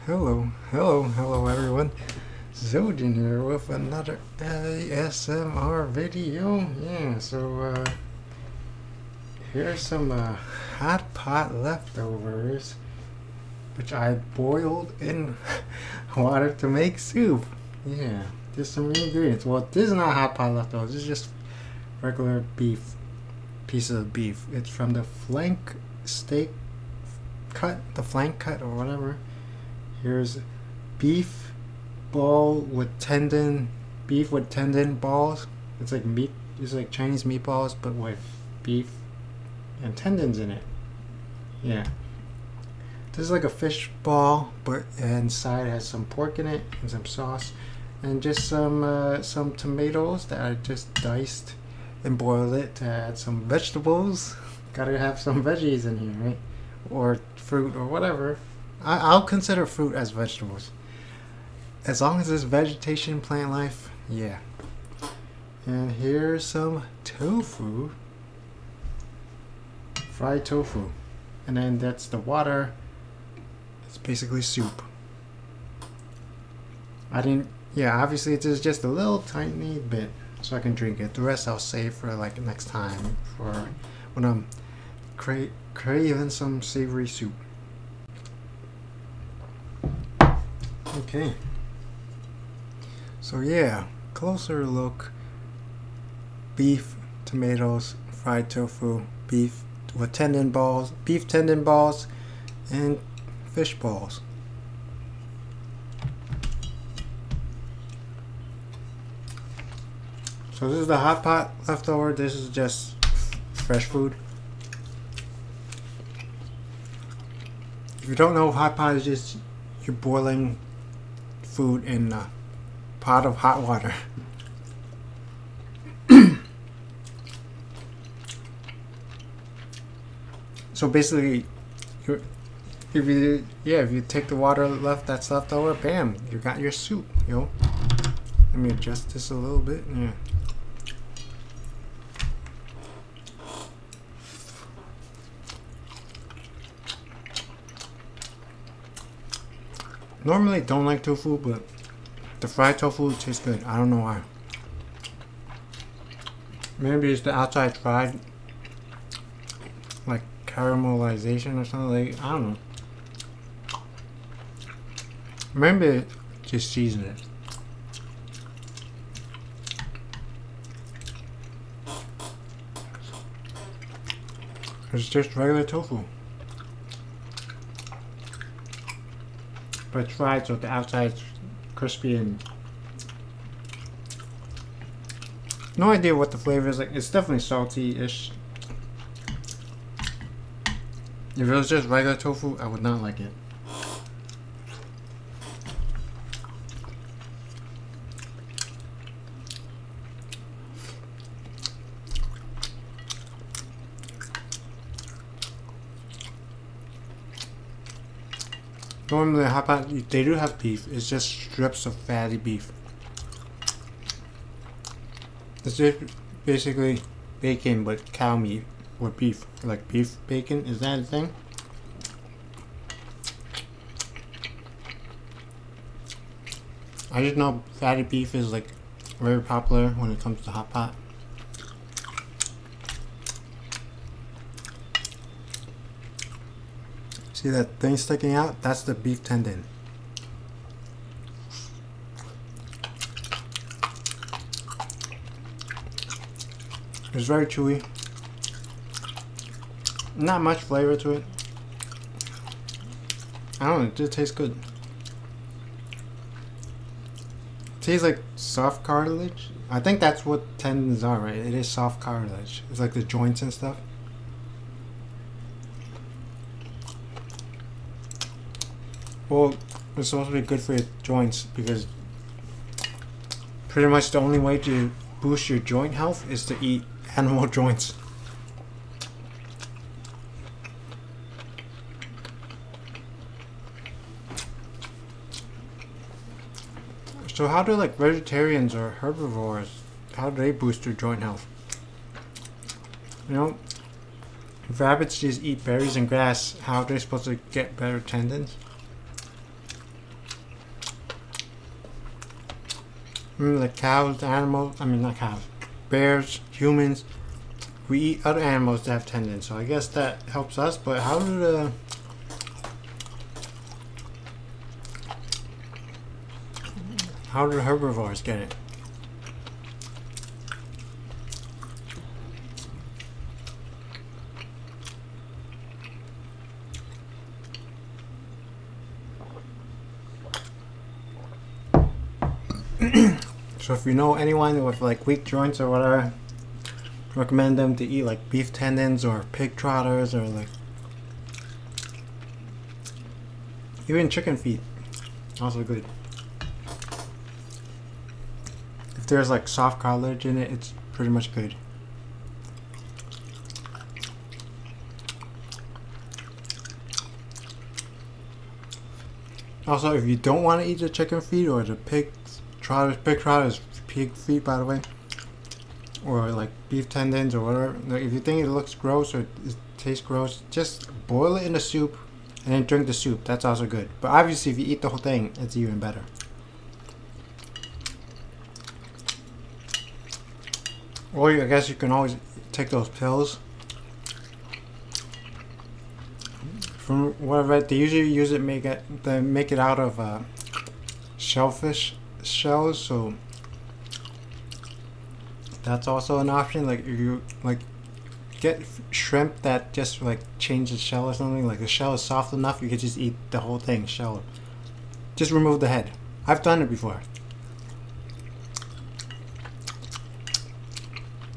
Hello everyone. Ziljin here with another ASMR video. Here's some hot pot leftovers, which I boiled in water to make soup. Yeah, there's some ingredients. Well, this is not hot pot leftovers. This is just regular beef, pieces of beef. It's from the flank steak cut, the flank cut or whatever. Here's beef ball with tendon, beef with tendon balls. It's like meat, it's like Chinese meatballs but with beef and tendons in it. Yeah. This is like a fish ball, but inside has some pork in it and some sauce and just some tomatoes that I just diced and boiled it to add some vegetables. Gotta have some veggies in here, right? Or fruit or whatever. I'll consider fruit as vegetables. As long as it's vegetation, plant life, yeah. And here's some tofu. Fried tofu. And then that's the water. It's basically soup. Obviously it is just a little tiny bit so I can drink it. The rest I'll save for like next time for when I'm craving some savory soup. Okay. So yeah, closer look. Beef, tomatoes, fried tofu, beef with tendon balls, beef tendon balls, and fish balls. So this is the hot pot leftover. This is just fresh food. If you don't know, hot pot is just you're boiling food in a pot of hot water. So basically, if you take the water that's left over, bam, you got your soup. Let me adjust this a little bit. Yeah. Normally don't like tofu, but the fried tofu tastes good. I don't know why. Maybe it's the outside fried, like caramelization or something. Like, I don't know. Maybe just season it. It's just regular tofu. But it's fried so the outside's crispy and no idea what the flavor is like. It's definitely salty-ish. If it was just regular tofu, I would not like it. Normally hot pot, they do have beef. It's just strips of fatty beef. It's just basically bacon but cow meat or beef. Like beef bacon, is that a thing? I just know fatty beef is like very popular when it comes to hot pot. See that thing sticking out? That's the beef tendon. It's very chewy. Not much flavor to it. I don't know, it just tastes good. It tastes like soft cartilage. I think that's what tendons are, right? It is soft cartilage. It's like the joints and stuff. Well, it's supposed to be good for your joints because pretty much the only way to boost your joint health is to eat animal joints. So how do like vegetarians or herbivores, how do they boost their joint health? If rabbits just eat berries and grass, how are they supposed to get better tendons? Like cows, animals, I mean not cows, bears, humans, we eat other animals that have tendons, so I guess that helps us. But how do the herbivores get it? So if you know anyone with like weak joints or whatever, recommend them to eat like beef tendons or pig trotters or like even chicken feet. Also good. If there's like soft cartilage in it, it's pretty much good. Also, if you don't want to eat the chicken feet or the pig trotters, pig feet by the way, or like beef tendons or whatever, like if you think it looks gross or it tastes gross, just boil it in the soup and then drink the soup. That's also good. But obviously if you eat the whole thing, it's even better. Or I guess you can always take those pills. From what I read, they usually use it make it out of shellfish shells, so that's also an option. Like if you like get shrimp that just like change the shell or something, like the shell is soft enough, you could just eat the whole thing shell. Just remove the head. I've done it before.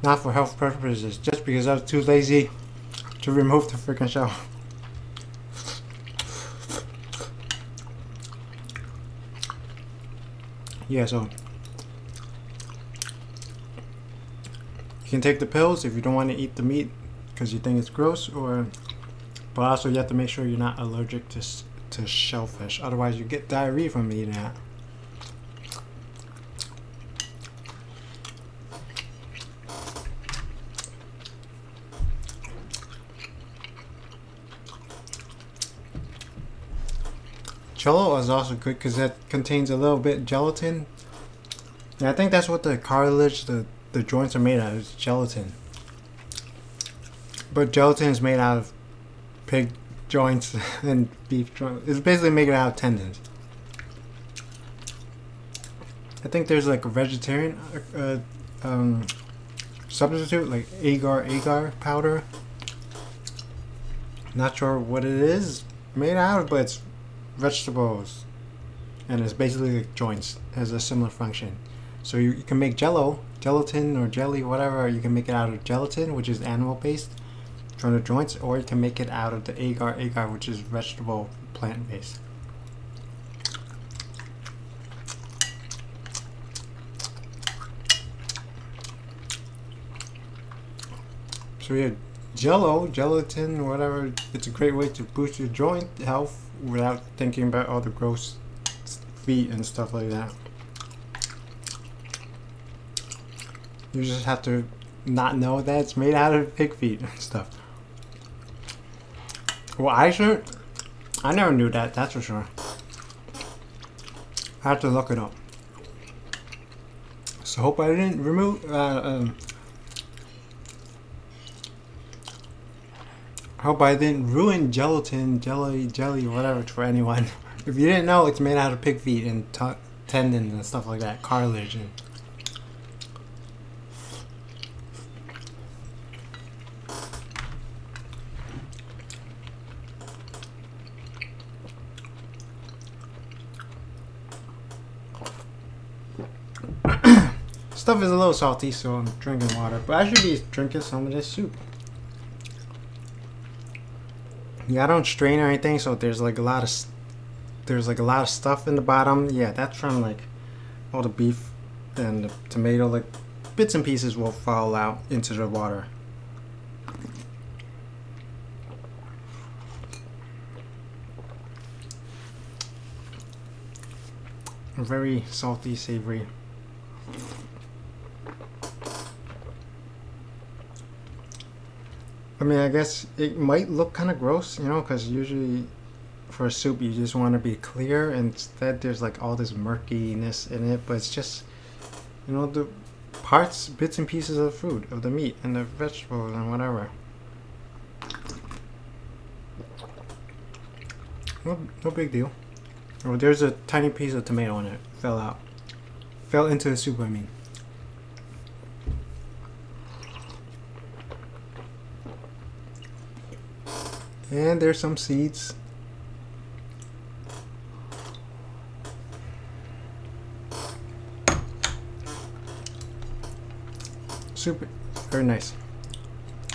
Not for health purposes, just because I was too lazy to remove the freaking shell. Yeah, so you can take the pills if you don't want to eat the meat because you think it's gross, but also you have to make sure you're not allergic to shellfish. Otherwise, you get diarrhea from eating that. Jello is also good because that contains a little bit gelatin. And I think that's what the cartilage, the joints are made out of, is gelatin. But gelatin is made out of pig joints and beef joints. It's basically made out of tendons. I think there's like a vegetarian substitute, like agar powder. Not sure what it is made out of, but it's vegetables and it's basically like joints. It has a similar function. So you can make gelatin or jelly, whatever. You can make it out of gelatin, which is animal based from the joints, or you can make it out of the agar, which is vegetable plant based. So yeah, gelatin, whatever, it's a great way to boost your joint health without thinking about all the gross feet and stuff like that. You just have to not know that it's made out of pig feet and stuff. Well, I never knew that, that's for sure. I have to look it up. So hope I didn't hope I didn't ruin gelatin, jelly, whatever for anyone. If you didn't know, it's made out of pig feet and tendons and stuff like that, cartilage. And stuff is a little salty, so I'm drinking water. But I should be drinking some of this soup. Yeah, I don't strain or anything, so there's like a lot of stuff in the bottom. Yeah, that's from like all the beef and the tomato. Like bits and pieces will fall out into the water. Very salty, savory. I mean, I guess it might look kind of gross, you know, because usually for a soup you just want to be clear, and instead there's like all this murkiness in it, but it's just You know, the parts, bits and pieces of the food, of the meat and the vegetables and whatever. No big deal. Oh, there's a tiny piece of tomato in it. Fell out. Fell into the soup, I mean. And there's some seeds. Soup, very nice.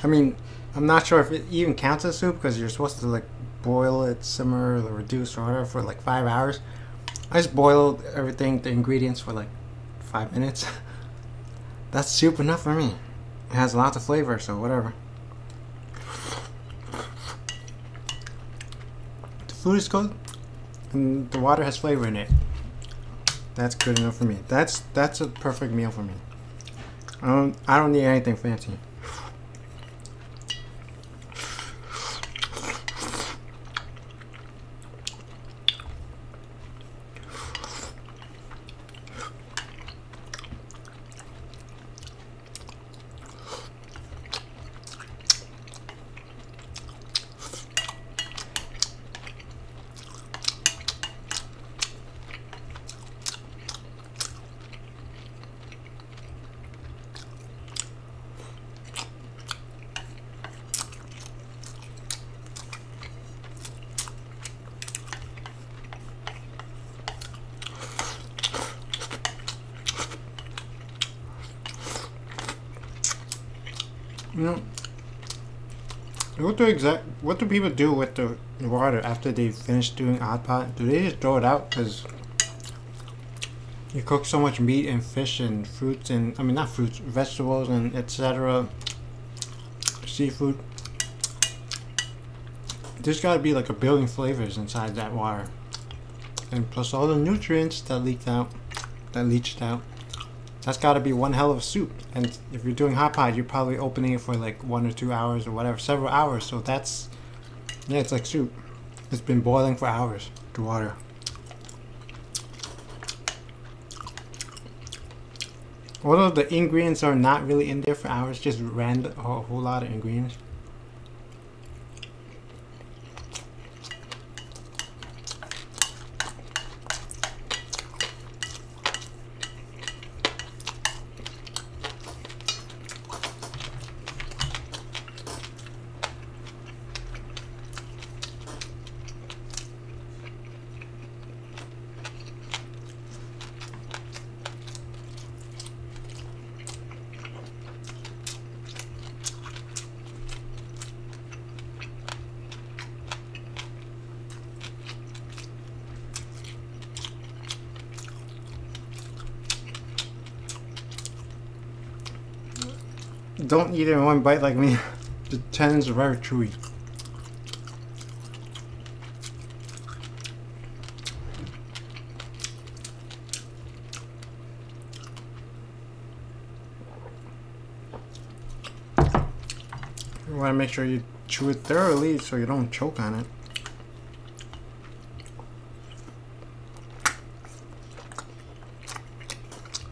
I mean, I'm not sure if it even counts as soup because you're supposed to like boil it, simmer, or reduce or whatever for like 5 hours. I just boiled everything, the ingredients for like 5 minutes. That's soup enough for me. It has lots of flavor, so whatever. The food is good, and the water has flavor in it. That's good enough for me. That's a perfect meal for me. I don't need anything fancy. You know, what do people do with the water after they finish doing Hotpot? Do they just throw it out? Because you cook so much meat and fish and fruits and, I mean not fruits, vegetables and etc. Seafood. There's gotta be like a billion flavors inside that water. And plus all the nutrients that leaked out, that leached out. That's got to be one hell of a soup. And if you're doing Hotpot, you're probably opening it for like 1 or 2 hours or whatever, several hours. So that's, yeah, it's like soup. It's been boiling for hours, the water. Although the ingredients are not really in there for hours, just random, a whole lot of ingredients. Don't eat it in one bite like me. The tendons are very chewy. You want to make sure you chew it thoroughly so you don't choke on it.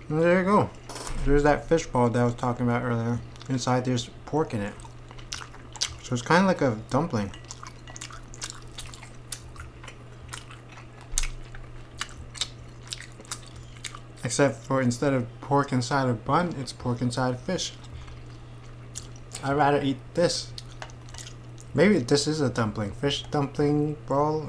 And there you go. There's that fish ball that I was talking about earlier. Inside there's pork in it. So it's kind of like a dumpling. Except for instead of pork inside a bun, it's pork inside a fish. I'd rather eat this. Maybe this is a dumpling. Fish dumpling ball.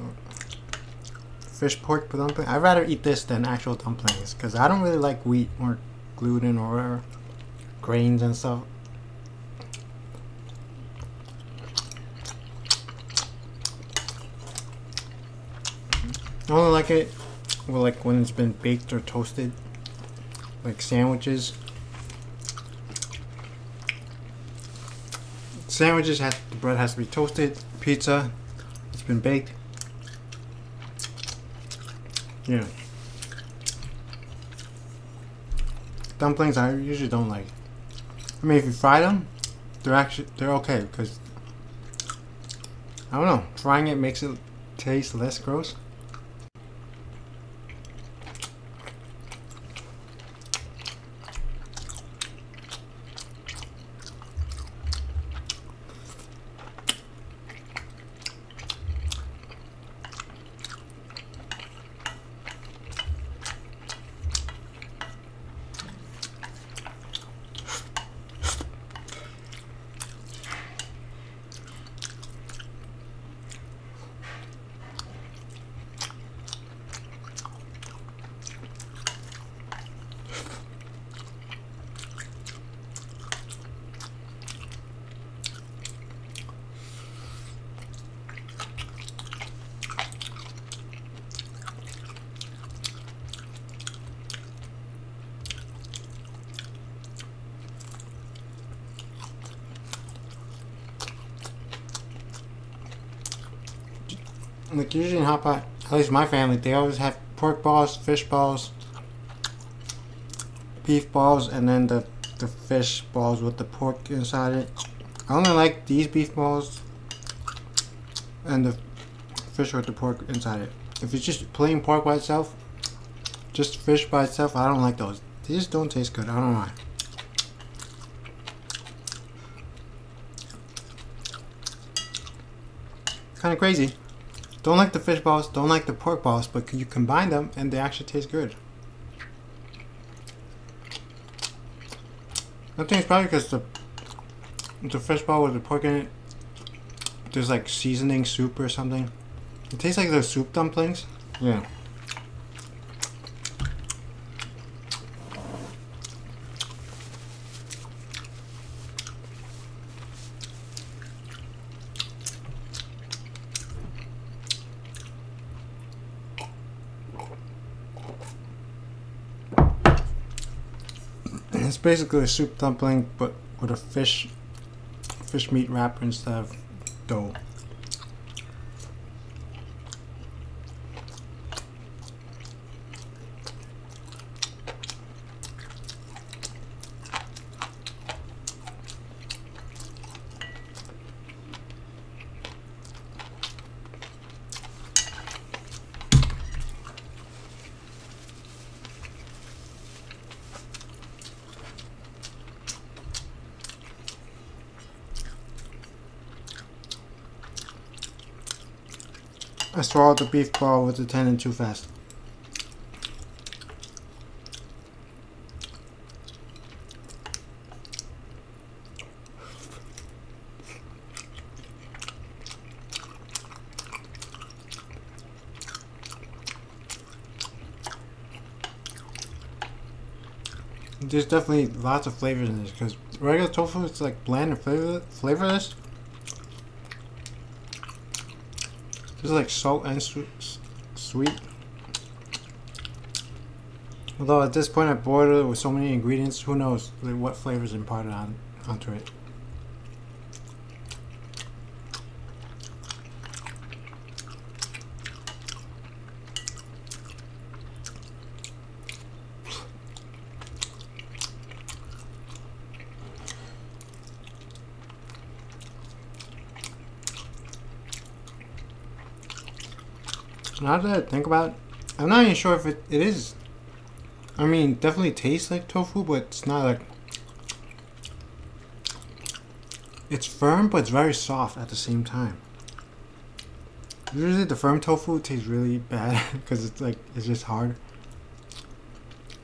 Fish pork dumpling. I'd rather eat this than actual dumplings. Because I don't really like wheat or gluten or whatever. Grains and stuff. I only like it well, like when it's been baked or toasted, like sandwiches. Sandwiches the bread has to be toasted. Pizza, it's been baked. Yeah. Dumplings I usually don't like. I mean, if you fry them, they're okay because I don't know. Frying it makes it taste less gross. Like usually in hot pot, at least my family, they always have pork balls, fish balls, beef balls, and then the fish balls with the pork inside it. I only like these beef balls and the fish with the pork inside it. If it's just plain pork by itself, just fish by itself, I don't like those. They just don't taste good. I don't know why. Kind of crazy. Don't like the fish balls, don't like the pork balls, but you combine them and they actually taste good. I think it's probably because the fish ball with the pork in it, there's like seasoning soup or something. It tastes like those soup dumplings. Yeah. It's basically a soup dumpling, but with a fish meat wrapper instead of dough. I swallowed the beef ball with the tendon too fast. There's definitely lots of flavors in this because regular tofu is like bland and flavorless. This is like salt and sweet. Although at this point I boiled it with so many ingredients, who knows what flavors imparted onto it. Now that I think about it, I'm not even sure if it is. I mean, definitely tastes like tofu, but it's not like... It's firm, but it's very soft at the same time. Usually the firm tofu tastes really bad because it's like, it's just hard.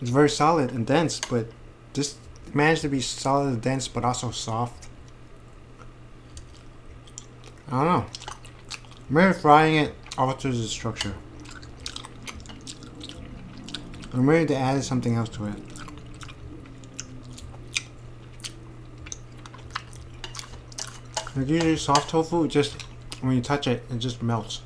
It's very solid and dense, but this managed to be solid and dense, but also soft. I don't know. Maybe frying it alters the structure. I'm ready to add something else to it. Like usually soft tofu, just when you touch it, it just melts.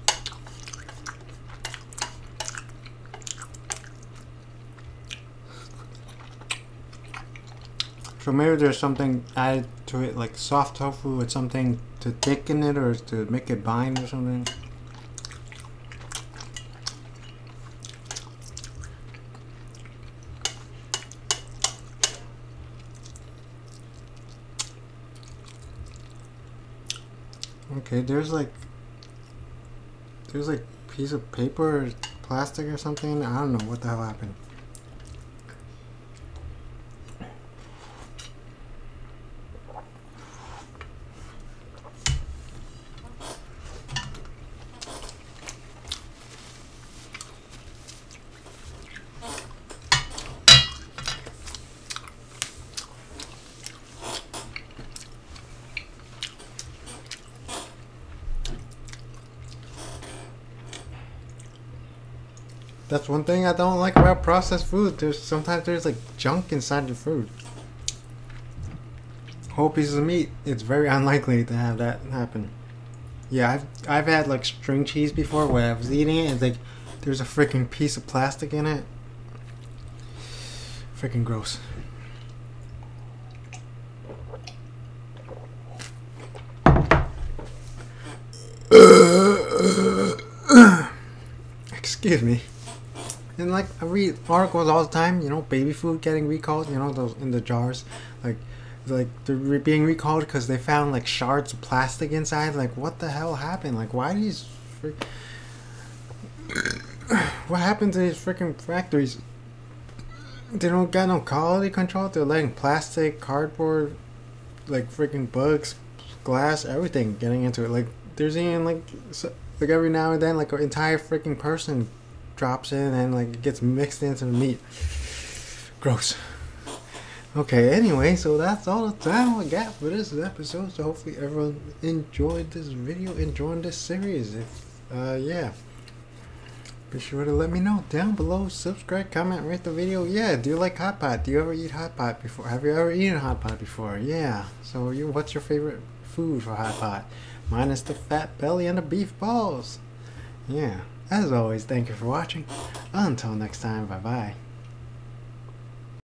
So maybe there's something added to it, like soft tofu with something to thicken it or to make it bind or something. Okay, there's like piece of paper or plastic or something. I don't know what the hell happened. That's one thing I don't like about processed food. Sometimes there's like junk inside the food. Whole pieces of meat. It's very unlikely to have that happen. Yeah, I've had like string cheese before where I was eating it and like there's a freaking piece of plastic in it. Freaking gross. Excuse me. And like I read articles all the time, you know, baby food getting recalled, you know, those in the jars, like they're being recalled because they found like shards of plastic inside. Like, what the hell happened? Like, why these what happened to these freaking factories? They don't got no quality control. They're letting plastic, cardboard, like freaking bugs, glass, everything getting into it. Like, there's even like every now and then like an entire freaking person drops in and like it gets mixed into the meat. Gross. Okay, anyway, so that's all the time I got for this episode. So hopefully everyone enjoyed this video, enjoying this series. If yeah, be sure to let me know down below. Subscribe, comment, rate the video. Yeah, do you like hot pot? Do you ever eat hot pot before? Have you ever eaten hot pot before? Yeah. So what's your favorite food for hot pot? Mine is the fat belly and the beef balls. Yeah. As always, thank you for watching. Until next time, bye bye.